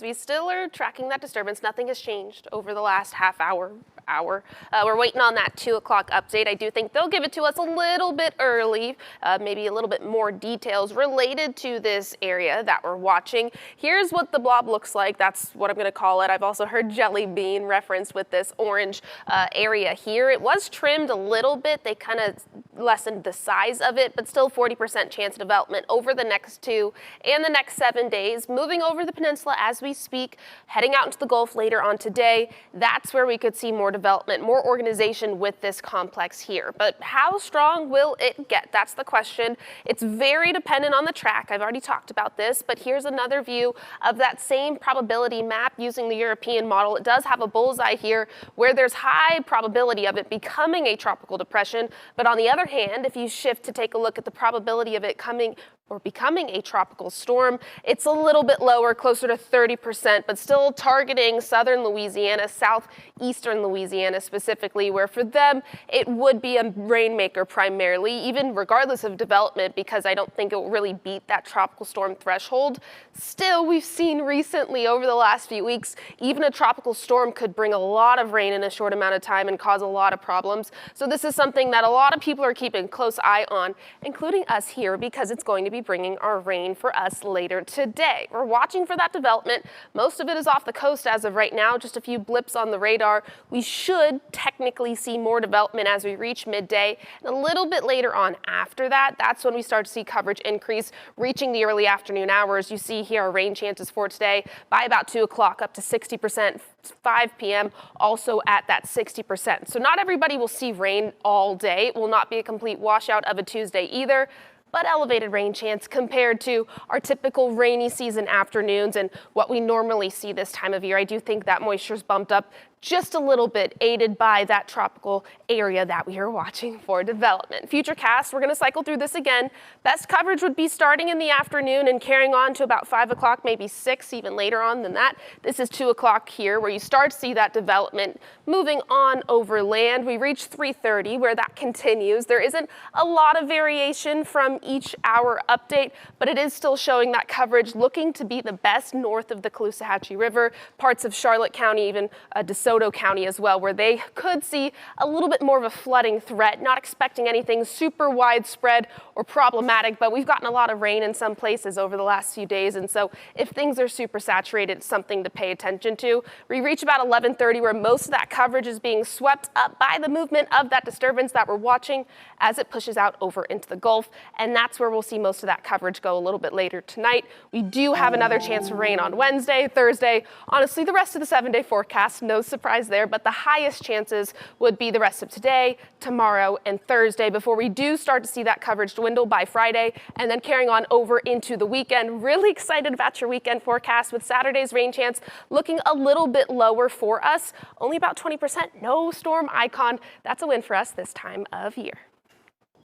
We still are tracking that disturbance. Nothing has changed over the last half hour. We're waiting on that 2 o'clock update. I do think they'll give it to us a little bit early, maybe a little bit more details related to this area that we're watching. Here's what the blob looks like. That's what I'm going to call it. I've also heard jelly bean referenced with this orange area here. It was trimmed a little bit. They kind of lessened the size of it, but still 40% chance of development over the next 2 and the next 7 days. Moving over the peninsula as we speak, heading out into the Gulf later on today. That's where we could see more development, more organization with this complex here. But how strong will it get? That's the question. It's very dependent on the track. I've already talked about this, but here's another view of that same probability map using the European model. It does have a bullseye here where there's high probability of it becoming a tropical depression. But on the other hand, if you shift to take a look at the probability of it coming or becoming a tropical storm, it's a little bit lower, closer to 30%, but still targeting southern Louisiana, southeastern Louisiana specifically, where for them it would be a rainmaker primarily, even regardless of development, because I don't think it will really beat that tropical storm threshold. Still, we've seen recently over the last few weeks, even a tropical storm could bring a lot of rain in a short amount of time and cause a lot of problems. So this is something that a lot of people are keeping a close eye on, including us here, because it's going to be bringing our rain for us later today. We're watching for that development. Most of it is off the coast as of right now, just a few blips on the radar. We should technically see more development as we reach midday, and a little bit later on after that, that's when we start to see coverage increase, reaching the early afternoon hours. You see here our rain chances for today by about 2 o'clock up to 60%, 5 p.m. also at that 60%. So not everybody will see rain all day. It will not be a complete washout of a Tuesday either, but elevated rain chance compared to our typical rainy season afternoons and what we normally see this time of year. I do think that moisture's bumped up just a little bit, aided by that tropical area that we are watching for development. Futurecast, we're going to cycle through this again. Best coverage would be starting in the afternoon and carrying on to about 5 o'clock, maybe 6, even later on than that. This is 2 o'clock here where you start to see that development moving on over land. We reach 3:30 where that continues. There isn't a lot of variation from each hour update, but it is still showing that coverage looking to be the best north of the Caloosahatchee River, parts of Charlotte County, even DeSoto County as well, where they could see a little bit more of a flooding threat. Not expecting anything super widespread or problematic, but we've gotten a lot of rain in some places over the last few days, and so if things are super saturated, it's something to pay attention to. We reach about 11:30 where most of that coverage is being swept up by the movement of that disturbance that we're watching as it pushes out over into the Gulf, and that's where we'll see most of that coverage go a little bit later tonight. We do have another chance for rain on Wednesday, Thursday. Honestly, the rest of the 7-day forecast, no surprise there, but the highest chances would be the rest of today, tomorrow, and Thursday before we do start to see that coverage dwindle by Friday and then carrying on over into the weekend. Really excited about your weekend forecast with Saturday's rain chance looking a little bit lower for us, only about 20%. No storm icon. That's a win for us this time of year.